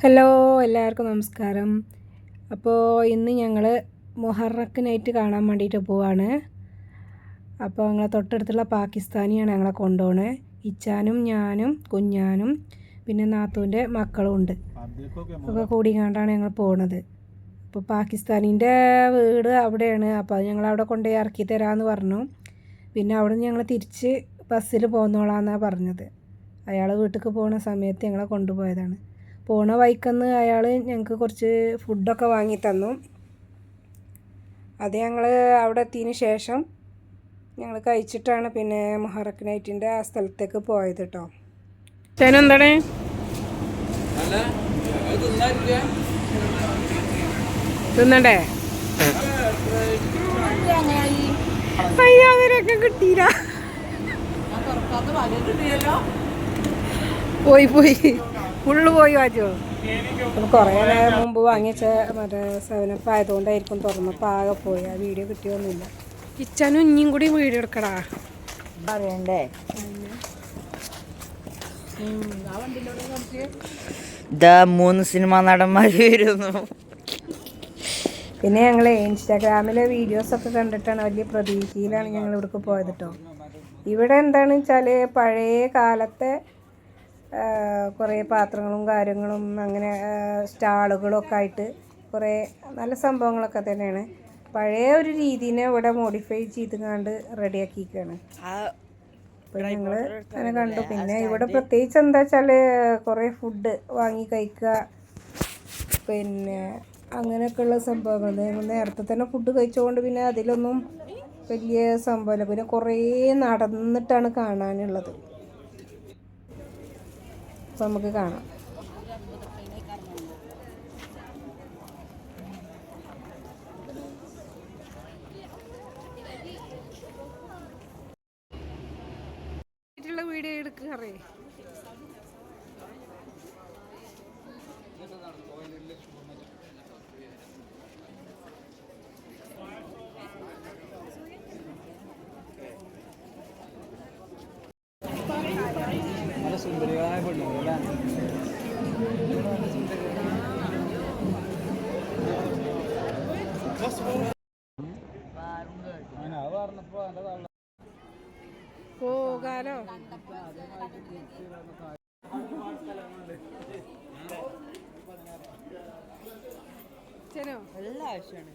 Hello, എല്ലാവർക്കും നമസ്കാരം. അപ്പോൾ ഇന്ന് ഞങ്ങൾ മുഹറക്കിനായിട്ട് കാണാൻ വേണ്ടിയിട്ട് പോവാണ്. അപ്പോൾ ഞങ്ങളെ തൊട്ടടുത്തുള്ള പാകിസ്ഥാനിയാണ് ഞങ്ങളെ കൊണ്ടുപോകണേ. ഇച്ചാനും ഞാനും കുഞ്ഞാനും പിന്നെ നാത്തൂൻ്റെ മക്കളും ഉണ്ട്. ഒക്കെ കൂടിക്കാണ്ടാണ് ഞങ്ങൾ പോണത്. അപ്പോൾ പാകിസ്ഥാനിൻ്റെ വീട് അവിടെയാണ്. അപ്പോൾ അത് ഞങ്ങളവിടെ കൊണ്ടുപോയി ഇറക്കി തരാമെന്ന് പറഞ്ഞു. പിന്നെ അവിടെ നിന്ന് ഞങ്ങൾ തിരിച്ച് ബസ്സിൽ പോന്നോളാമെന്നാണ് പറഞ്ഞത്. അയാൾ വീട്ടിലേക്ക് പോകുന്ന സമയത്ത് ഞങ്ങളെ കൊണ്ടുപോയതാണ്. പോണ വഴിക്കന്ന് അയാൾ ഞങ്ങൾക്ക് കുറച്ച് ഫുഡൊക്കെ വാങ്ങി തന്നു. അത് ഞങ്ങൾ അവിടെ എത്തിയതിന് ശേഷം ഞങ്ങൾ കഴിച്ചിട്ടാണ് പിന്നെ മുഹറക്ക് നൈറ്റിൻ്റെ ആ സ്ഥലത്തേക്ക് പോയത് കേട്ടോ. എന്താണ് തിന്നണ്ടേ? അയ്യോ, അങ്ങനെയൊക്കെ കിട്ടിയില്ല. പോയി ഫുള്ള് പോയി വാച്ചോ. അപ്പോൾ കുറേ നേരം മുമ്പ് വാങ്ങിച്ച മറ്റേ 7up ആയതുകൊണ്ടായിരിക്കും തുറന്നപ്പോൾ ആകെ പോയി. ആ വീഡിയോ കിട്ടിയൊന്നുമില്ല. കിച്ചനും ഇനിയും കൂടി വീഡിയോ എടുക്കടാ പറയണ്ടേ. ഇതാ 3 സിനിമ നടന്മാർ വരുന്നു. പിന്നെ ഞങ്ങൾ ഇൻസ്റ്റാഗ്രാമിലെ വീഡിയോസൊക്കെ കണ്ടിട്ടാണ് വലിയ പ്രതീക്ഷയിലാണ് ഞങ്ങൾ ഇവിടേക്ക് പോയത് കേട്ടോ. ഇവിടെ എന്താണെന്ന് വെച്ചാൽ പഴയ കാലത്തെ കുറേ പാത്രങ്ങളും കാര്യങ്ങളും അങ്ങനെ സ്റ്റാളുകളൊക്കെ ആയിട്ട് കുറേ നല്ല സംഭവങ്ങളൊക്കെ തന്നെയാണ്. പഴയ ഒരു രീതിനെ ഇവിടെ മോഡിഫൈ ചെയ്തുകൊണ്ട് റെഡിയാക്കിയിരിക്കുകയാണ്. അപ്പോൾ ഞങ്ങൾ അങ്ങനെ കണ്ടു. പിന്നെ ഇവിടെ പ്രത്യേകിച്ച് എന്താ വെച്ചാൽ കുറേ ഫുഡ് വാങ്ങി കഴിക്കുക, പിന്നെ അങ്ങനെയൊക്കെയുള്ള സംഭവങ്ങൾ. നേരത്തെ തന്നെ ഫുഡ് കഴിച്ചുകൊണ്ട് പിന്നെ അതിലൊന്നും വലിയ സംഭവമില്ല. പിന്നെ കുറേ നടന്നിട്ടാണ് കാണാനുള്ളത്. അപ്പോൾ നമുക്ക് കാണാം. വീഡിയോ എടുക്കാറേ സുന്ദരികളായ പെണ്ണുങ്ങളല്ലേ? പോകാലോ. എല്ലാ ആവശ്യമാണ്.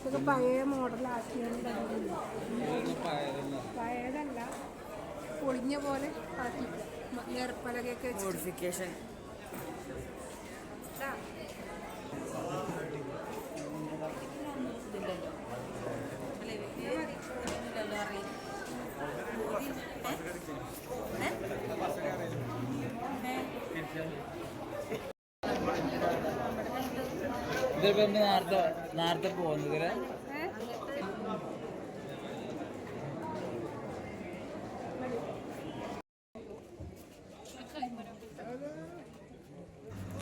ഇതൊക്കെ പഴയ മോഡലാക്കിയത്. പഴയതല്ല, പൊളിഞ്ഞ പോലെ ആക്കി നേർപ്പലകയൊക്കെ മോഡിഫിക്കേഷൻ. ഇതിപ്പോ നേരത്തെ പോകുന്നത്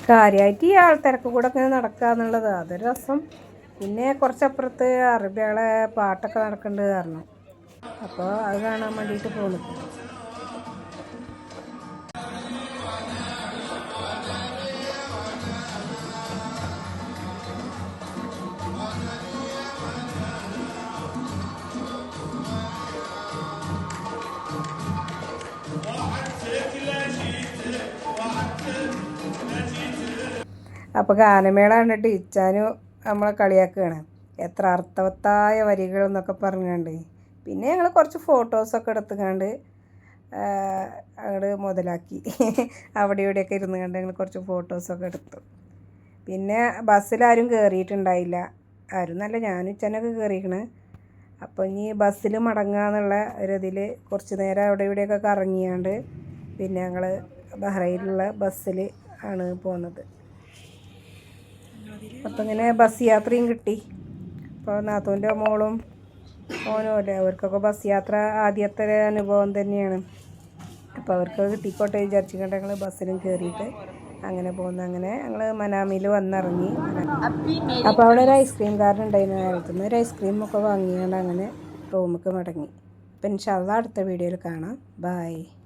കാര്യമായിട്ട് ഈ ആൾത്തിരക്ക് കൂടെ ഒക്കെ നടക്കുക എന്നുള്ളത് അതൊരു രസം. പിന്നെ കുറച്ചപ്പുറത്ത് അറബികളെ പാട്ടൊക്കെ നടക്കുന്നുണ്ട് കാരണം. അപ്പോൾ അത് കാണാൻ വേണ്ടിയിട്ട് പോകുന്നു. അപ്പോൾ ഗാനമേള കണ്ടിട്ട് ഇച്ചാനും നമ്മളെ കളിയാക്കുകയാണ്, എത്ര അർത്ഥവത്തായ വരികൾ എന്നൊക്കെ പറഞ്ഞുകൊണ്ട്. പിന്നെ ഞങ്ങൾ കുറച്ച് ഫോട്ടോസൊക്കെ എടുത്തുകൊണ്ട് അങ്ങോട്ട് മുതലാക്കി. അവിടെ ഇവിടെയൊക്കെ ഇരുന്ന് കണ്ട് ഞങ്ങൾ കുറച്ച് ഫോട്ടോസൊക്കെ എടുത്തു. പിന്നെ ബസ്സിലാരും കയറിയിട്ടുണ്ടായില്ല. ആരും നല്ല, ഞാനും ഇച്ചാനൊക്കെ കയറിയിരിക്കണ്. അപ്പോൾ ഇനി ബസ്സിൽ മടങ്ങാന്നുള്ള ഒരിതിൽ കുറച്ച് നേരം അവിടെ ഇവിടെയൊക്കെ കറങ്ങിയാണ്ട് പിന്നെ ഞങ്ങൾ ബഹ്റൈനിലുള്ള ബസ്സിൽ ആണ് പോകുന്നത്. അപ്പം ഇങ്ങനെ ബസ് യാത്രയും കിട്ടി. അപ്പോൾ നാത്തൂൻ്റെ മോളും ഓനും അല്ലേ, അവർക്കൊക്കെ ബസ് യാത്ര ആദ്യത്തെ അനുഭവം തന്നെയാണ്. അപ്പോൾ അവർക്ക് കിട്ടിക്കോട്ടെ വിചാരിച്ചുകൊണ്ട് ഞങ്ങൾ ബസ്സിലും കയറിയിട്ട് അങ്ങനെ പോകുന്നു. അങ്ങനെ ഞങ്ങൾ മനാമിയിൽ വന്നിറങ്ങി. അപ്പോൾ അവിടെ ഒരു ഐസ്ക്രീം കാരൻ ഉണ്ടായിരുന്നു. അയാളത്തുനിന്ന് ഒരു ഐസ്ക്രീമൊക്കെ വാങ്ങിയാണ്ട് അങ്ങനെ റൂമിലേക്ക് മടങ്ങി. അപ്പം ഇൻഷാ അല്ലാഹ് അടുത്ത വീഡിയോയിൽ കാണാം. ബൈ.